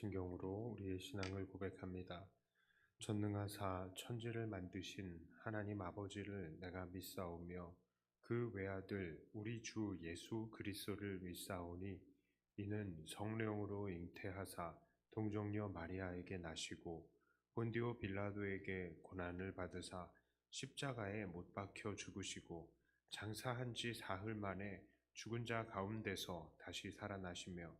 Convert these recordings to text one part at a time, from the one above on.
개신경으로 우리의 신앙을 고백합니다. 전능하사 천지를 만드신 하나님 아버지를 내가 믿사오며 그 외아들 우리 주 예수 그리스도를 믿사오니 이는 성령으로 잉태하사 동정녀 마리아에게 나시고 본디오 빌라도에게 고난을 받으사 십자가에 못 박혀 죽으시고 장사한 지 사흘 만에 죽은 자 가운데서 다시 살아나시며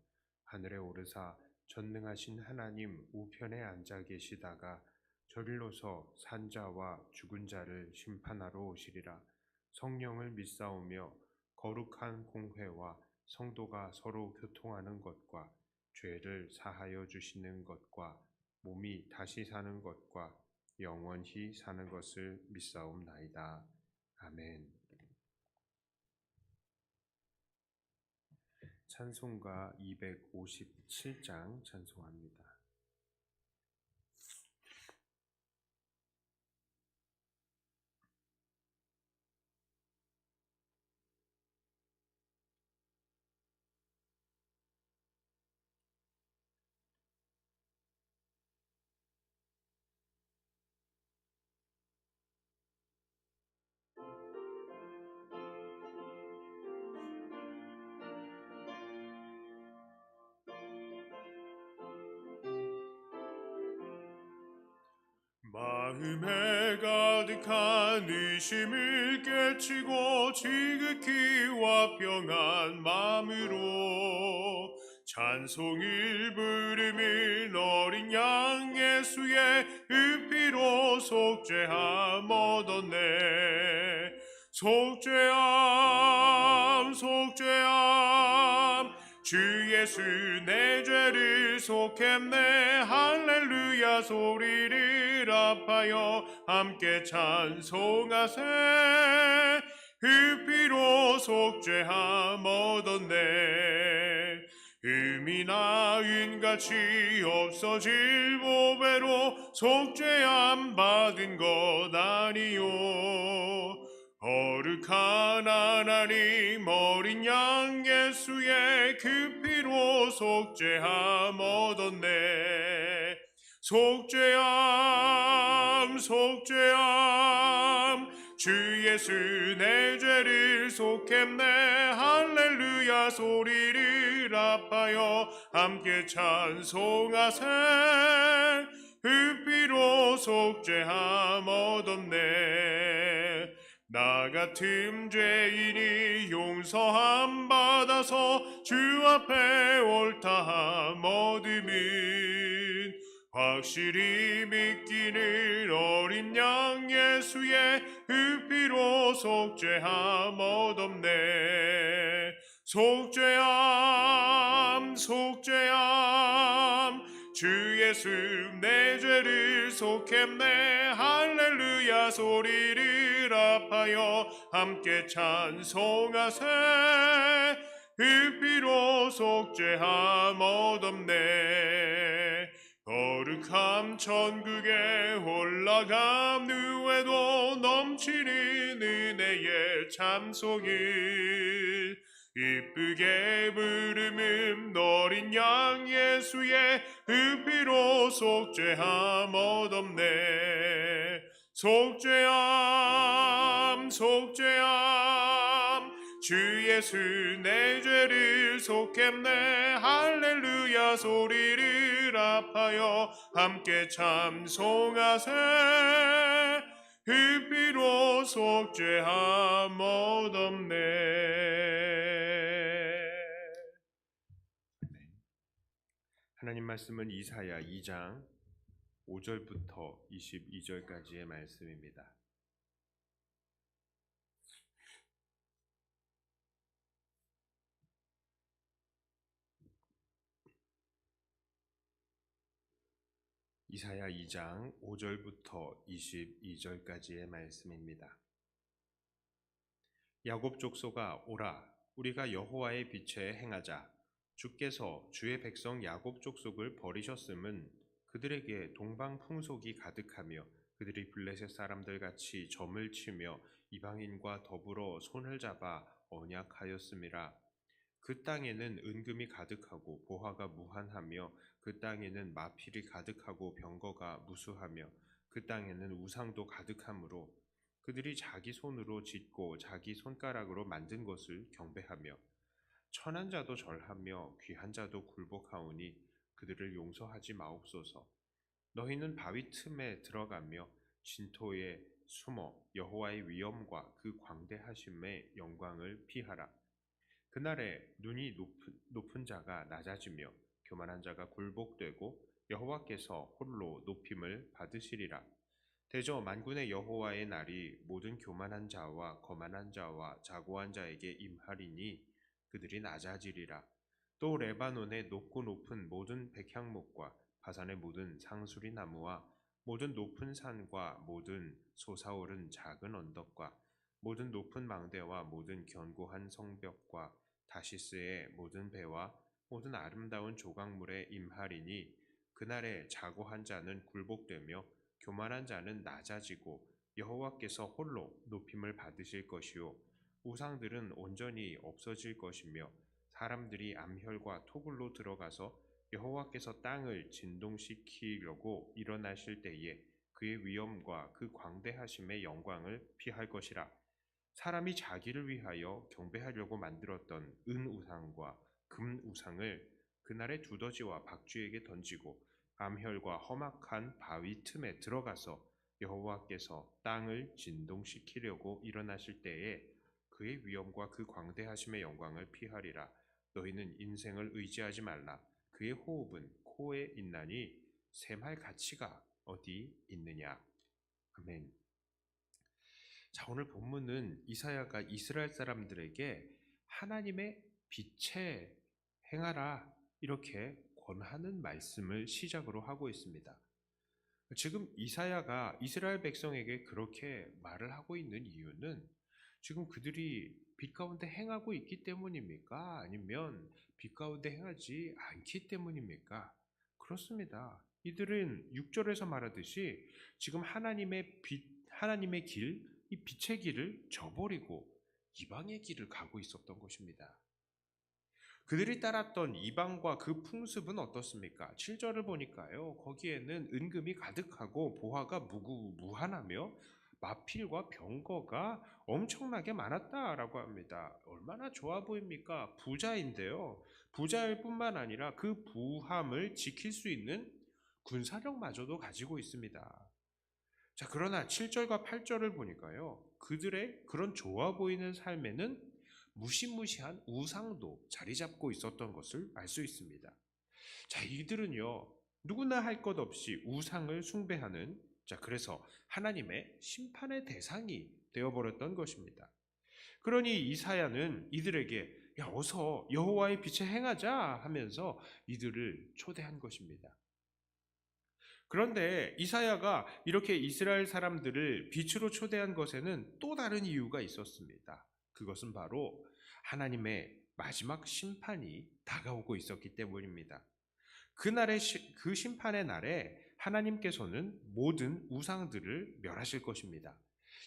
하늘에 오르사 전능하신 하나님 우편에 앉아 계시다가 저리로서 산자와 죽은 자를 심판하러 오시리라. 성령을 믿사오며 거룩한 공회와 성도가 서로 교통하는 것과 죄를 사하여 주시는 것과 몸이 다시 사는 것과 영원히 사는 것을 믿사옵나이다. 아멘. 찬송가 257장 찬송합니다. 마음에 가득한 의심을 깨치고 지극히 화평한 마음으로 찬송을 부르는 어린 양 예수의 의피로 속죄함 얻었네. 속죄함 속죄함 주 예수 내 죄를 속했네. 할렐루야 소리를 합하여 함께 찬송하세. 그 피로 속죄함 얻었네. 흠이나 은같이 없어질 보배로 속죄함 받은 것 아니요. 거룩한 하나님 어린 양 예수의 그 피로 속죄함 얻었네. 속죄함 속죄함 주 예수 내 죄를 속했네. 할렐루야 소리를 합하여 함께 찬송하세. 그 피로 속죄함 얻었네. 나 같은 죄인이 용서함 받아서 주 앞에 옳다함 얻음은 확실히 믿기는 어린 양 예수의 그 피로 속죄함 얻었네. 속죄함 속죄함 주 예수 내 죄를 속했네. 할렐루야 소리를 합하여 함께 찬송하세. 그 피로 속죄함 얻었네. 거룩함 천국에 올라감 누에도 넘치는 은혜의 찬송을 이쁘게 부르는 어린 양 예수의 그 피로 속죄함 얻었네. 속죄함 속죄함 주 예수 내 죄를 속했네. 할렐루야 소리를 합하여 함께 찬송하세. 그 피로 속죄함 얻었네. 하나님 말씀은 이사야 2장 5절부터 22절까지의 말씀입니다. 이사야 2장 5절부터 22절까지의 말씀입니다. 야곱 족속아 오라, 우리가 여호와의 빛에 행하자. 주께서 주의 백성 야곱 족속을 버리셨음은 그들에게 동방 풍속이 가득하며 그들이 블레셋 사람들 같이 점을 치며 이방인과 더불어 손을 잡아 언약하였음이라. 그 땅에는 은금이 가득하고 보화가 무한하며 그 땅에는 마필이 가득하고 병거가 무수하며 그 땅에는 우상도 가득하므로 그들이 자기 손으로 짓고 자기 손가락으로 만든 것을 경배하며 천한 자도 절하며 귀한 자도 굴복하오니 그들을 용서하지 마옵소서. 너희는 바위 틈에 들어가며 진토에 숨어 여호와의 위엄과 그 광대하심의 영광을 피하라. 그날에 눈이 높은 자가 낮아지며 교만한 자가 굴복되고 여호와께서 홀로 높임을 받으시리라. 대저 만군의 여호와의 날이 모든 교만한 자와 거만한 자와 자고한 자에게 임하리니 그들이 낮아지리라. 또 레바논의 높고 높은 모든 백향목과 바산의 모든 상수리 나무와 모든 높은 산과 모든 솟아오른 작은 언덕과 모든 높은 망대와 모든 견고한 성벽과 다시스의 모든 배와 모든 아름다운 조각물에 임하리니 그날에 자고한 자는 굴복되며 교만한 자는 낮아지고 여호와께서 홀로 높임을 받으실 것이요 우상들은 온전히 없어질 것이며 사람들이 암혈과 토굴로 들어가서 여호와께서 땅을 진동시키려고 일어나실 때에 그의 위엄과 그 광대하심의 영광을 피할 것이라. 사람이 자기를 위하여 경배하려고 만들었던 은 우상과 금 우상을 그날의 두더지와 박쥐에게 던지고 암혈과 험악한 바위 틈에 들어가서 여호와께서 땅을 진동시키려고 일어나실 때에 그의 위엄과 그 광대하심의 영광을 피하리라. 너희는 인생을 의지하지 말라. 그의 호흡은 코에 있나니 셈할 가치가 어디 있느냐. 아멘. 자, 오늘 본문은 이사야가 이스라엘 사람들에게 하나님의 빛에 행하라 이렇게 권하는 말씀을 시작으로 하고 있습니다. 지금 이사야가 이스라엘 백성에게 그렇게 말을 하고 있는 이유는 지금 그들이 빛 가운데 행하고 있기 때문입니까? 아니면 빛 가운데 행하지 않기 때문입니까? 그렇습니다. 이들은 6절에서 말하듯이 지금 하나님의 빛, 하나님의 길, 이 빛의 길을 저버리고 이방의 길을 가고 있었던 것입니다. 그들이 따랐던 이방과 그 풍습은 어떻습니까? 7절을 보니까요. 거기에는 은금이 가득하고 보화가 무한하며 마필과 병거가 엄청나게 많았다라고 합니다. 얼마나 좋아 보입니까? 부자인데요. 부자일 뿐만 아니라 그 부함을 지킬 수 있는 군사력마저도 가지고 있습니다. 자, 그러나 7절과 8절을 보니까요. 그들의 그런 좋아 보이는 삶에는 무시무시한 우상도 자리 잡고 있었던 것을 알 수 있습니다. 자, 이들은요. 누구나 할 것 없이 우상을 숭배하는 그래서 하나님의 심판의 대상이 되어버렸던 것입니다. 그러니 이사야는 이들에게 야, 어서 여호와의 빛에 행하자 하면서 이들을 초대한 것입니다. 그런데 이사야가 이렇게 이스라엘 사람들을 빛으로 초대한 것에는 또 다른 이유가 있었습니다. 그것은 바로 하나님의 마지막 심판이 다가오고 있었기 때문입니다. 그 심판의 날에 하나님께서는 모든 우상들을 멸하실 것입니다.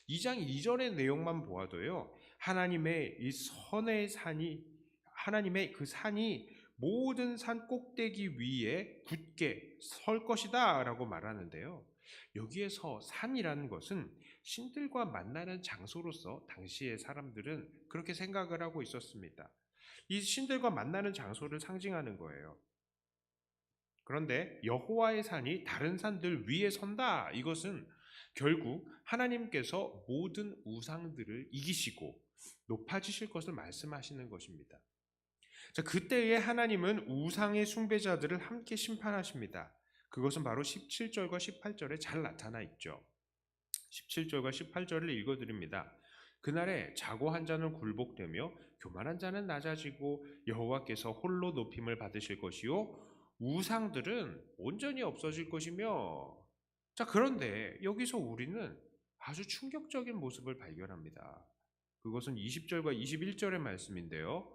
2장 2절의 내용만 보아도요. 하나님의 이 선의 산이 하나님의 그 산이 모든 산 꼭대기 위에 굳게 설 것이다 라고 말하는데요. 여기에서 산이라는 것은 신들과 만나는 장소로서 당시의 사람들은 그렇게 생각을 하고 있었습니다. 이 신들과 만나는 장소를 상징하는 거예요. 그런데 여호와의 산이 다른 산들 위에 선다. 이것은 결국 하나님께서 모든 우상들을 이기시고 높아지실 것을 말씀하시는 것입니다. 자, 그때에 하나님은 우상의 숭배자들을 함께 심판하십니다. 그것은 바로 17절과 18절에 잘 나타나 있죠. 17절과 18절을 읽어드립니다. 그날에 자고한 자는 굴복되며 교만한 자는 낮아지고 여호와께서 홀로 높임을 받으실 것이요 우상들은 온전히 없어질 것이며. 자, 그런데 여기서 우리는 아주 충격적인 모습을 발견합니다. 그것은 20절과 21절의 말씀인데요.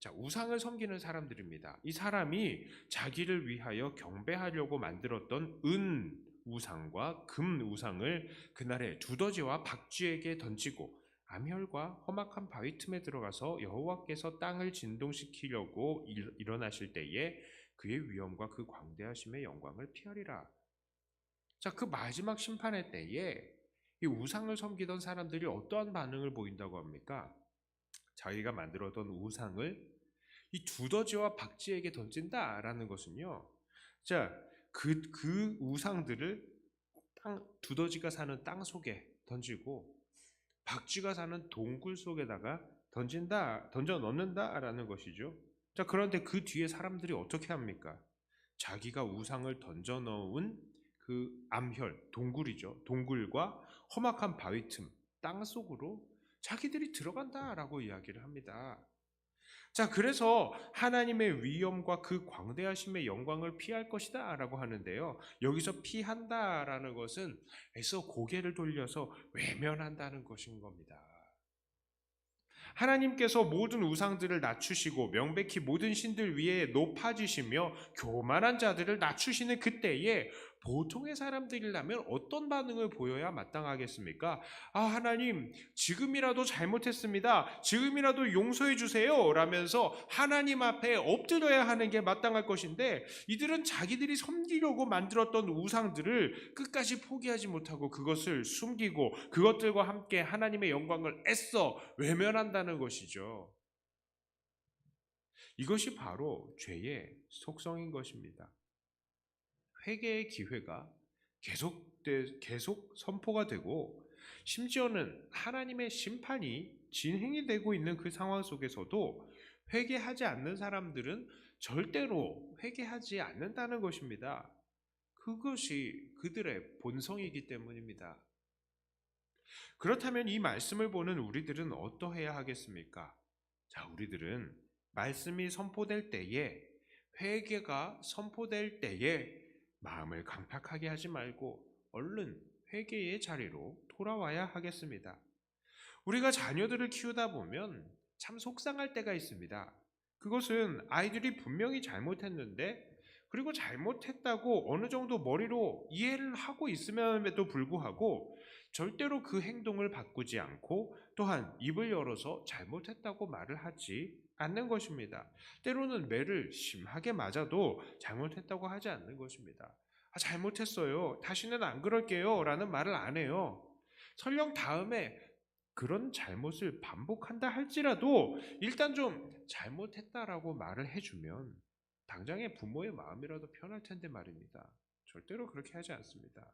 자, 우상을 섬기는 사람들입니다. 이 사람이 자기를 위하여 경배하려고 만들었던 은 우상과 금 우상을 그날에 두더지와 박쥐에게 던지고 암혈과 험악한 바위 틈에 들어가서 여호와께서 땅을 진동시키려고 일어나실 때에 그의 위엄과 그 광대하심의 영광을 피하리라. 자, 그 마지막 심판의 때에 이 우상을 섬기던 사람들이 어떠한 반응을 보인다고 합니까? 자기가 만들었던 우상을 이 두더지와 박쥐에게 던진다라는 것은요. 자, 그 우상들을 두더지가 사는 땅 속에 던지고 박쥐가 사는 동굴 속에다가 던져 넣는다라는 것이죠. 자, 그런데 그 뒤에 사람들이 어떻게 합니까? 자기가 우상을 던져 넣은 그 암혈, 동굴이죠. 동굴과 험악한 바위 틈, 땅 속으로 자기들이 들어간다라고 이야기를 합니다. 자, 그래서 하나님의 위엄과 그 광대하심의 영광을 피할 것이다 라고 하는데요. 여기서 피한다라는 것은 애써 고개를 돌려서 외면한다는 것인 겁니다. 하나님께서 모든 우상들을 낮추시고 명백히 모든 신들 위에 높아지시며 교만한 자들을 낮추시는 그때에 보통의 사람들이라면 어떤 반응을 보여야 마땅하겠습니까? 아, 하나님, 지금이라도 잘못했습니다. 지금이라도 용서해 주세요. 라면서 하나님 앞에 엎드려야 하는 게 마땅할 것인데, 이들은 자기들이 섬기려고 만들었던 우상들을 끝까지 포기하지 못하고 그것을 숨기고 그것들과 함께 하나님의 영광을 애써 외면한다는 것이죠. 이것이 바로 죄의 속성인 것입니다. 회개의 기회가 계속 선포가 되고 심지어는 하나님의 심판이 진행이 되고 있는 그 상황 속에서도 회개하지 않는 사람들은 절대로 회개하지 않는다는 것입니다. 그것이 그들의 본성이기 때문입니다. 그렇다면 이 말씀을 보는 우리들은 어떠해야 하겠습니까? 자, 우리들은 말씀이 선포될 때에, 회개가 선포될 때에 마음을 강팍하게 하지 말고 얼른 회개의 자리로 돌아와야 하겠습니다. 우리가 자녀들을 키우다 보면 참 속상할 때가 있습니다. 그것은 아이들이 분명히 잘못했는데, 그리고 잘못했다고 어느 정도 머리로 이해를 하고 있음에도 불구하고 절대로 그 행동을 바꾸지 않고 또한 입을 열어서 잘못했다고 말을 하지 않는 것입니다. 때로는 매를 심하게 맞아도 잘못했다고 하지 않는 것입니다. 아, 잘못했어요. 다시는 안 그럴게요. 라는 말을 안 해요. 설령 다음에 그런 잘못을 반복한다 할지라도 일단 좀 잘못했다라고 말을 해주면 당장의 부모의 마음이라도 편할 텐데 말입니다. 절대로 그렇게 하지 않습니다.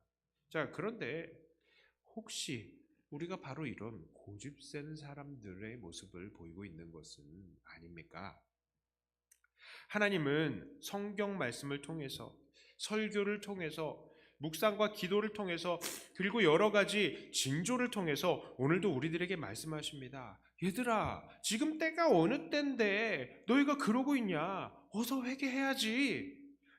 자, 그런데 혹시 우리가 바로 이런 고집센 사람들의 모습을 보이고 있는 것은 아닙니까? 하나님은 성경 말씀을 통해서, 설교를 통해서, 묵상과 기도를 통해서, 그리고 여러 가지 징조를 통해서 오늘도 우리들에게 말씀하십니다. 얘들아, 지금 때가 어느 때인데 너희가 그러고 있냐? 어서 회개해야지.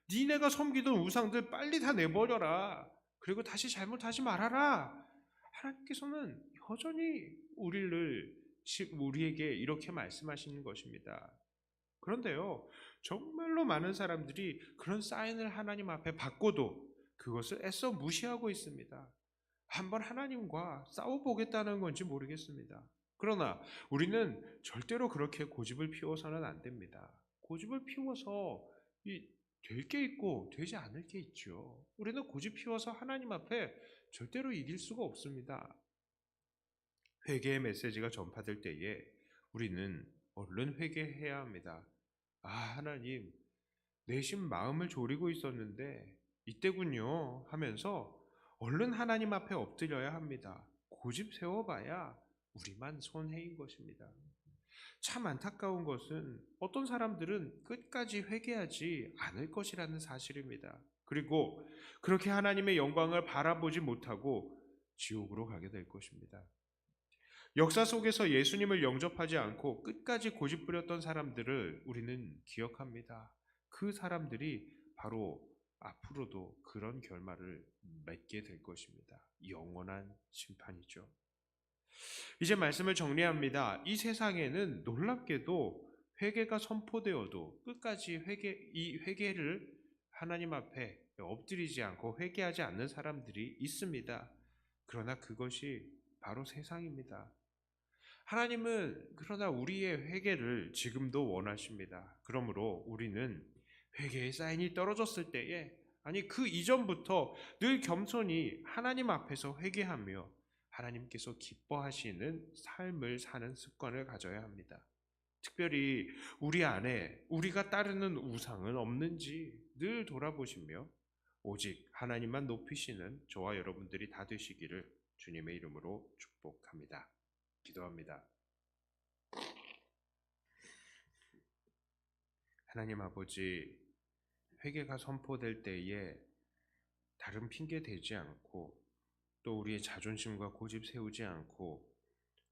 니네가 섬기던 우상들 빨리 다 내버려라. 그리고 다시 잘못하지 말아라. 하나님께서는 여전히 우리에게 이렇게 말씀하시는 것입니다. 그런데요, 정말로 많은 사람들이 그런 사인을 하나님 앞에 받고도 그것을 애써 무시하고 있습니다. 한번 하나님과 싸워보겠다는 건지 모르겠습니다. 그러나 우리는 절대로 그렇게 고집을 피워서는 안 됩니다. 고집을 피워서 될 게 있고 되지 않을 게 있죠. 우리는 고집 피워서 하나님 앞에 절대로 이길 수가 없습니다. 회개의 메시지가 전파될 때에 우리는 얼른 회개해야 합니다. 아, 하나님, 내심 마음을 졸이고 있었는데 이때군요 하면서 얼른 하나님 앞에 엎드려야 합니다. 고집 세워봐야 우리만 손해인 것입니다. 참 안타까운 것은 어떤 사람들은 끝까지 회개하지 않을 것이라는 사실입니다. 그리고 그렇게 하나님의 영광을 바라보지 못하고 지옥으로 가게 될 것입니다. 역사 속에서 예수님을 영접하지 않고 끝까지 고집부렸던 사람들을 우리는 기억합니다. 그 사람들이 바로 앞으로도 그런 결말을 맺게 될 것입니다. 영원한 심판이죠. 이제 말씀을 정리합니다. 이 세상에는 놀랍게도 회개가 선포되어도 끝까지 이 회개를 하나님 앞에 엎드리지 않고 회개하지 않는 사람들이 있습니다. 그러나 그것이 바로 세상입니다. 하나님은 그러나 우리의 회개를 지금도 원하십니다. 그러므로 우리는 회개의 사인이 떨어졌을 때에, 아니 그 이전부터 늘 겸손히 하나님 앞에서 회개하며 하나님께서 기뻐하시는 삶을 사는 습관을 가져야 합니다. 특별히 우리 안에 우리가 따르는 우상은 없는지 늘 돌아보시며 오직 하나님만 높이시는 저와 여러분들이 다 되시기를 주님의 이름으로 축복합니다. 기도합니다. 하나님 아버지, 회개가 선포될 때에 다른 핑계 대지 않고 또 우리의 자존심과 고집 세우지 않고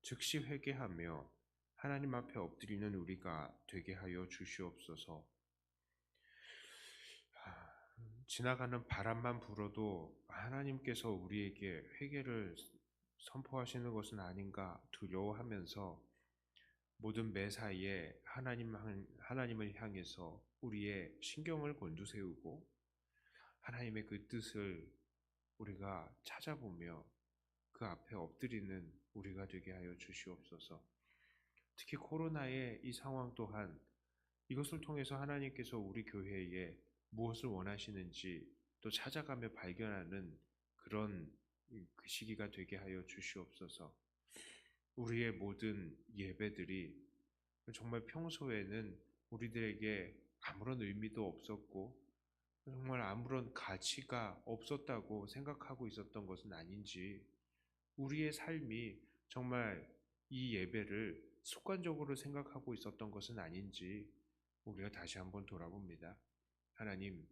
즉시 회개하며 하나님 앞에 엎드리는 우리가 되게 하여 주시옵소서. 지나가는 바람만 불어도 하나님께서 우리에게 회개를 선포하시는 것은 아닌가 두려워하면서 모든 매사에 하나님을 향해서 우리의 신경을 곤두세우고 하나님의 그 뜻을 우리가 찾아보며 그 앞에 엎드리는 우리가 되게 하여 주시옵소서. 특히 코로나의 이 상황 또한 이것을 통해서 하나님께서 우리 교회에 무엇을 원하시는지 또 찾아가며 발견하는 그런 그 시기가 되게 하여 주시옵소서. 우리의 모든 예배들이 정말 평소에는 우리들에게 아무런 의미도 없었고 정말 아무런 가치가 없었다고 생각하고 있었던 것은 아닌지, 우리의 삶이 정말 이 예배를 습관적으로 생각하고 있었던 것은 아닌지 우리가 다시 한번 돌아봅니다. 하나님,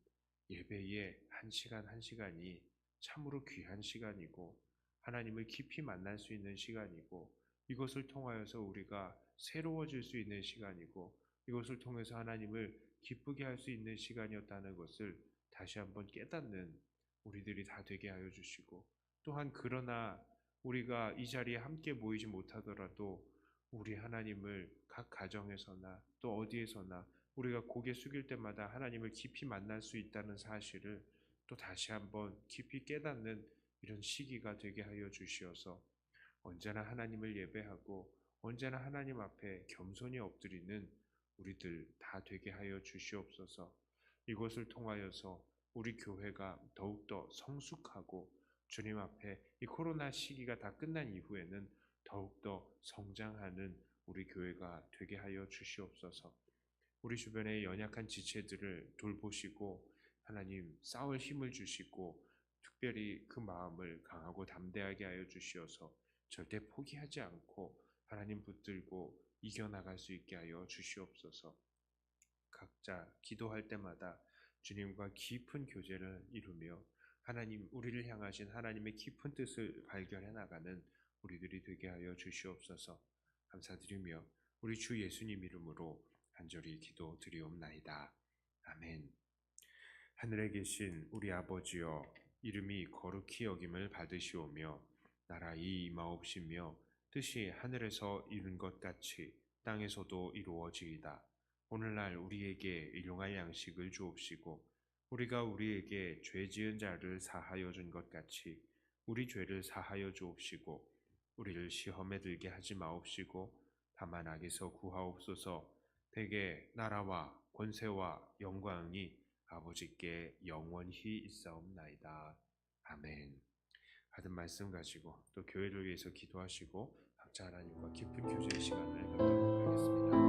예배의 한 시간 한 시간이 참으로 귀한 시간이고 하나님을 깊이 만날 수 있는 시간이고 이것을 통하여서 우리가 새로워질 수 있는 시간이고 이것을 통해서 하나님을 기쁘게 할 수 있는 시간이었다는 것을 다시 한번 깨닫는 우리들이 다 되게 하여 주시고, 또한 그러나 우리가 이 자리에 함께 모이지 못하더라도 우리 하나님을 각 가정에서나 또 어디에서나 우리가 고개 숙일 때마다 하나님을 깊이 만날 수 있다는 사실을 또 다시 한번 깊이 깨닫는 이런 시기가 되게 하여 주시어서 언제나 하나님을 예배하고 언제나 하나님 앞에 겸손히 엎드리는 우리들 다 되게 하여 주시옵소서. 이것을 통하여서 우리 교회가 더욱더 성숙하고 주님 앞에 이 코로나 시기가 다 끝난 이후에는 더욱더 성장하는 우리 교회가 되게 하여 주시옵소서. 우리 주변의 연약한 지체들을 돌보시고 하나님 싸울 힘을 주시고 특별히 그 마음을 강하고 담대하게 하여 주시어서 절대 포기하지 않고 하나님 붙들고 이겨나갈 수 있게 하여 주시옵소서. 각자 기도할 때마다 주님과 깊은 교제를 이루며 하나님, 우리를 향하신 하나님의 깊은 뜻을 발견해 나가는 우리들이 되게 하여 주시옵소서. 감사드리며 우리 주 예수님 이름으로 간절히 기도 드리옵나이다. 아멘. 하늘에 계신 우리 아버지여, 이름이 거룩히 여김을 받으시오며 나라의 임하옵시며 뜻이 하늘에서 이룬 것 같이 땅에서도 이루어지이다. 오늘날 우리에게 일용할 양식을 주옵시고 우리가 우리에게 죄 지은 자를 사하여 준 것 같이 우리 죄를 사하여 주옵시고 우리를 시험에 들게 하지 마옵시고 다만 악에서 구하옵소서. 대개 나라와 권세와 영광이 아버지께 영원히 있사옵나이다. 아멘. 받은 말씀 가지고 또 교회를 위해서 기도하시고 각자 하나님과 깊은 교제의 시간을 갖도록 하겠습니다.